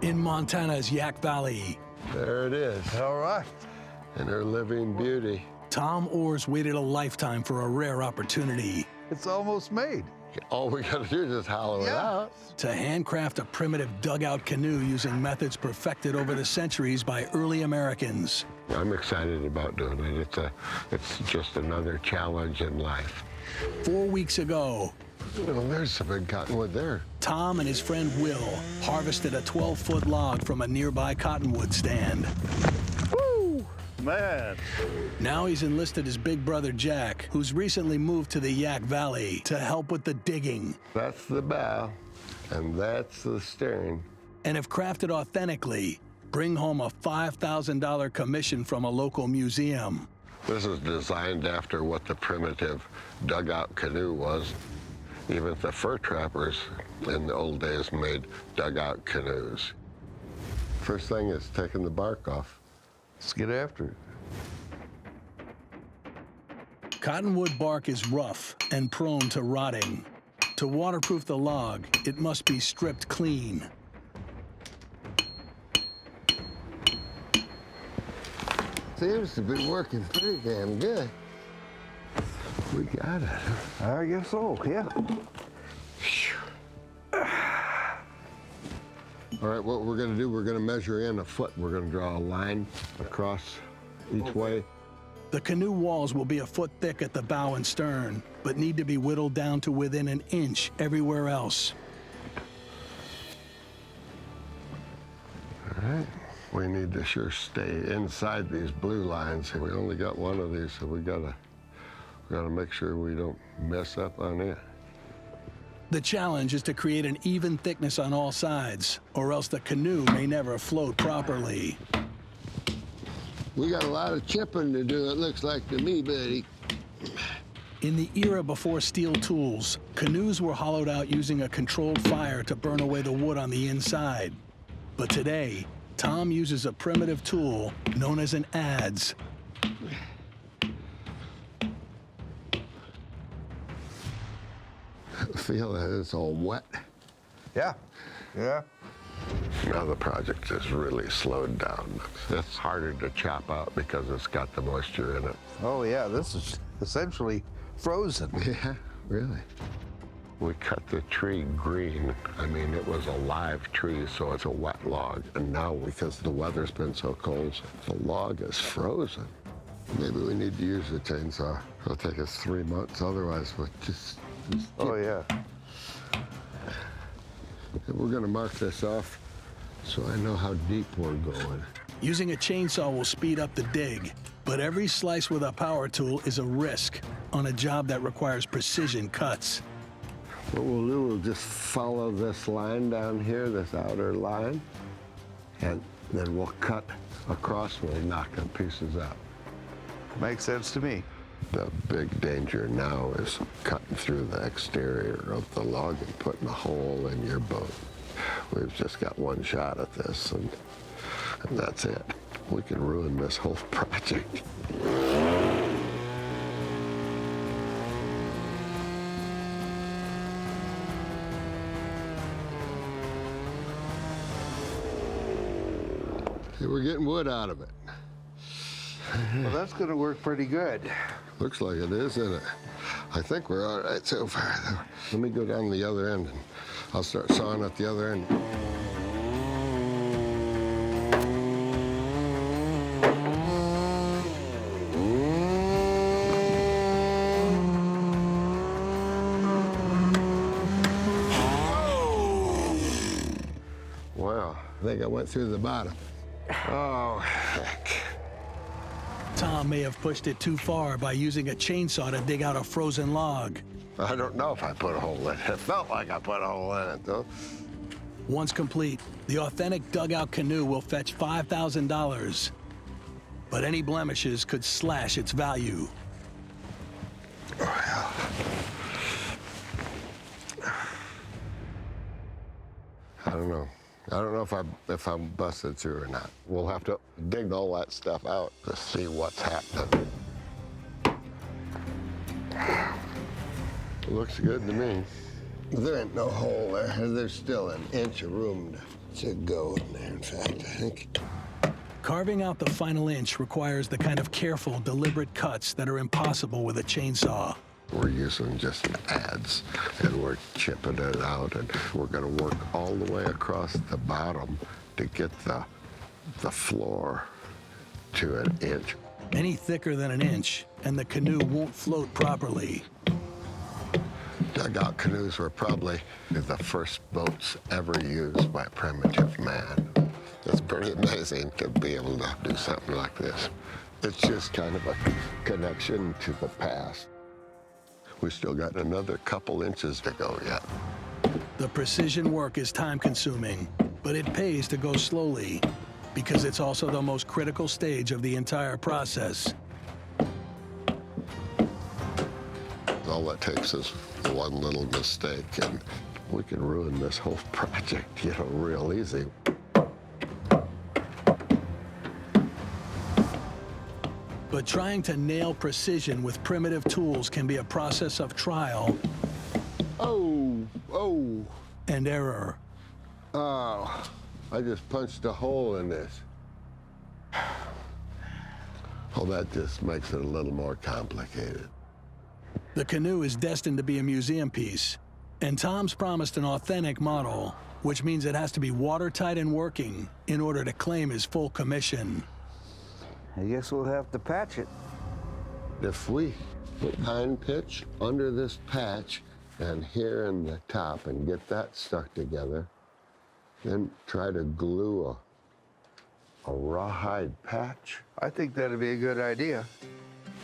in Montana's Yak Valley. There it is. All right. In her living beauty. Tom Orr's waited a lifetime for a rare opportunity. It's almost made. All we gotta do is just hollow it out. To handcraft a primitive dugout canoe using methods perfected over the centuries by early Americans. I'm excited about doing it. It's just another challenge in life. 4 weeks ago, Well, there's some big cottonwood there. Tom and his friend Will harvested a 12-foot log from a nearby cottonwood stand. Woo! Man. Now he's enlisted his big brother Jack, who's recently moved to the Yak Valley to help with the digging. That's the bow, and that's the stern. And if crafted authentically, bring home a $5,000 commission from a local museum. This is designed after what the primitive dugout canoe was. Even the fur trappers in the old days made dugout canoes. First thing is taking the bark off. Let's get after it. Cottonwood bark is rough and prone to rotting. To waterproof the log, it must be stripped clean. Seems to be working pretty damn good. We got it. I guess so, yeah. All right, what we're gonna do, we're gonna measure in a foot. We're gonna draw a line across each way. The canoe walls will be a foot thick at the bow and stern, but need to be whittled down to within an inch everywhere else. All right, we need to sure stay inside these blue lines. We only got one of these, so we gotta make sure we don't mess up on it. The challenge is to create an even thickness on all sides, or else the canoe may never float properly. We got a lot of chipping to do, it looks like to me, buddy. In the era before steel tools, canoes were hollowed out using a controlled fire to burn away the wood on the inside. But today, Tom uses a primitive tool known as an adze. I feel that it's all wet. Yeah, yeah. Now the project is really slowed down. It's harder to chop out because it's got the moisture in it. Oh, yeah, this is essentially frozen. Yeah, really. We cut the tree green. I mean, it was a live tree, so it's a wet log. And now, because the weather's been so cold, the log is frozen. Maybe we need to use the chainsaw. It'll take us 3 months, otherwise we'll just Oh, yeah. We're gonna mark this off so I know how deep we're going. Using a chainsaw will speed up the dig, but every slice with a power tool is a risk on a job that requires precision cuts. What we'll do, we'll just follow this line down here, this outer line, and then we'll cut across, we'll knock them pieces out. Makes sense to me. The big danger now is cutting through the exterior of the log and putting a hole in your boat. We've just got one shot at this, and that's it. We can ruin this whole project. See, we're getting wood out of it. Well, that's going to work pretty good. Looks like it is, isn't it? I think we're all right so far, though. Let me go down the other end, and I'll start sawing at the other end. Wow, I think I went through the bottom. Oh, heck. Tom may have pushed it too far by using a chainsaw to dig out a frozen log. I don't know if I put a hole in it. It felt like I put a hole in it, though. Once complete, the authentic dugout canoe will fetch $5,000. But any blemishes could slash its value. I don't know. I don't know if I'm busted through or not. We'll have to dig all that stuff out to see what's happening. Looks good to me. There ain't no hole there. There's still an inch of room It's a go in there, in fact, I think. Carving out the final inch requires the kind of careful, deliberate cuts that are impossible with a chainsaw. We're using just adze, and we're chipping it out, and we're going to work all the way across the bottom to get the floor to an inch. Any thicker than an inch, and the canoe won't float properly. Dugout canoes were probably the first boats ever used by primitive man. It's pretty amazing to be able to do something like this. It's just kind of a connection to the past. We still got another couple inches to go yet. The precision work is time-consuming, but it pays to go slowly, because it's also the most critical stage of the entire process. All it takes is one little mistake, and we can ruin this whole project, real easy. But trying to nail precision with primitive tools can be a process of trial and error. Oh, I just punched a hole in this. Well, that just makes it a little more complicated. The canoe is destined to be a museum piece, and Tom's promised an authentic model, which means it has to be watertight and working in order to claim his full commission. I guess we'll have to patch it. If we put pine pitch under this patch and here in the top and get that stuck together, then try to glue a rawhide patch. I think that'd be a good idea.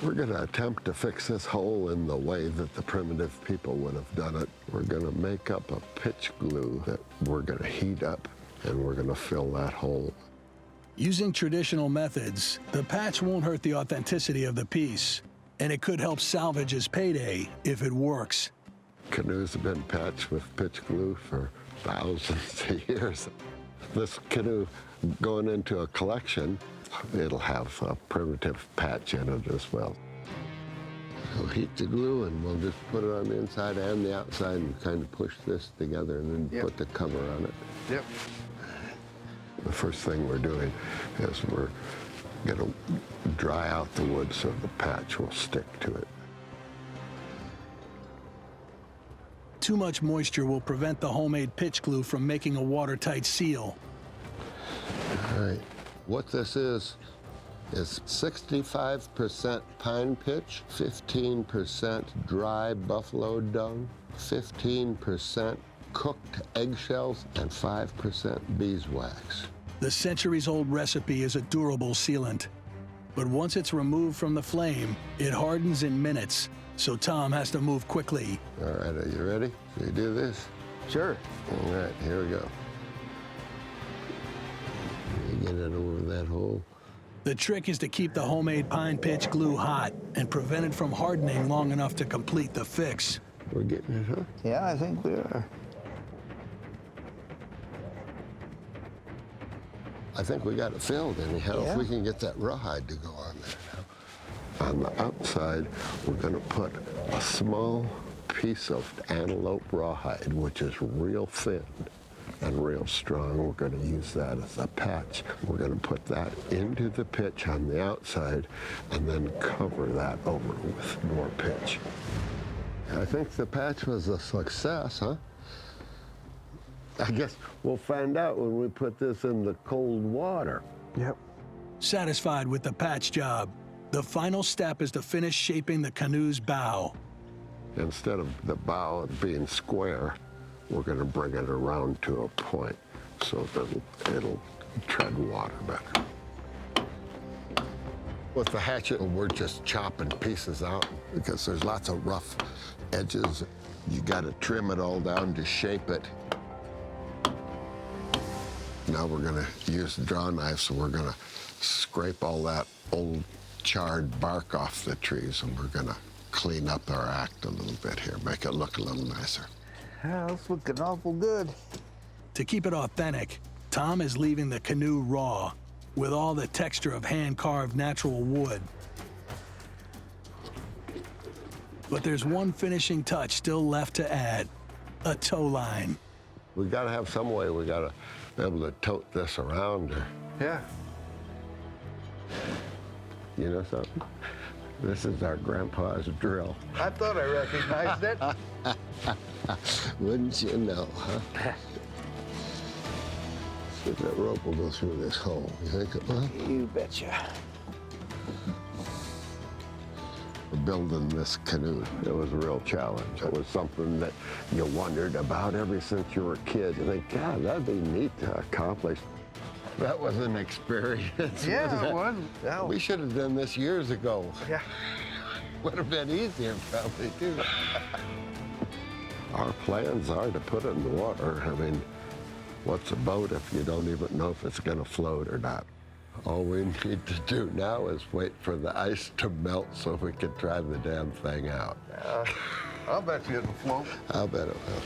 We're going to attempt to fix this hole in the way that the primitive people would have done it. We're going to make up a pitch glue that we're going to heat up, and we're going to fill that hole. Using traditional methods, the patch won't hurt the authenticity of the piece, and it could help salvage his payday if it works. Canoes have been patched with pitch glue for thousands of years. This canoe going into a collection, it'll have a primitive patch in it as well. We'll heat the glue and we'll just put it on the inside and the outside and kind of push this together and then put the cover on it. Yep. The first thing we're doing is we're going to dry out the wood so the patch will stick to it. Too much moisture will prevent the homemade pitch glue from making a watertight seal. All right. What this is 65% pine pitch, 15% dry buffalo dung, 15% cooked eggshells, and 5% beeswax. The centuries-old recipe is a durable sealant, but once it's removed from the flame, it hardens in minutes, so Tom has to move quickly. All right, are you ready? Should we do this? Sure. All right, here we go. Get it over that hole. The trick is to keep the homemade pine pitch glue hot and prevent it from hardening long enough to complete the fix. We're getting it, huh? Yeah, I think we are. I think we got it filled anyhow. Yeah. If we can get that rawhide to go on there now. On the outside, we're going to put a small piece of antelope rawhide, which is real thin and real strong. We're going to use that as a patch. We're going to put that into the pitch on the outside and then cover that over with more pitch. I think the patch was a success, huh? I guess we'll find out when we put this in the cold water. Yep. Satisfied with the patch job, the final step is to finish shaping the canoe's bow. Instead of the bow being square, we're going to bring it around to a point so that it'll tread water better. With the hatchet, we're just chopping pieces out because there's lots of rough edges. You got to trim it all down to shape it. Now we're going to use the draw knife, so we're going to scrape all that old charred bark off the trees, and we're going to clean up our act a little bit here, make it look a little nicer. Yeah, it's looking awful good. To keep it authentic, Tom is leaving the canoe raw, with all the texture of hand-carved natural wood. But there's one finishing touch still left to add: a tow line. We got to have some way. We got to able to tote this around. Yeah. You know something? This is our grandpa's drill. I thought I recognized it. Wouldn't you know, huh? See if that rope will go through this hole. You think it will? You betcha. Building this canoe, it was a real challenge. It was something that you wondered about ever since you were a kid. You think, God, that'd be neat to accomplish. That was an experience. Yeah, it was. Yeah, we should have done this years ago. Yeah. Would have been easier, probably, too. Our plans are to put it in the water. I mean, what's a boat if you don't even know if it's going to float or not? All we need to do now is wait for the ice to melt so we can try the damn thing out. I'll bet you it'll float. I'll bet it will.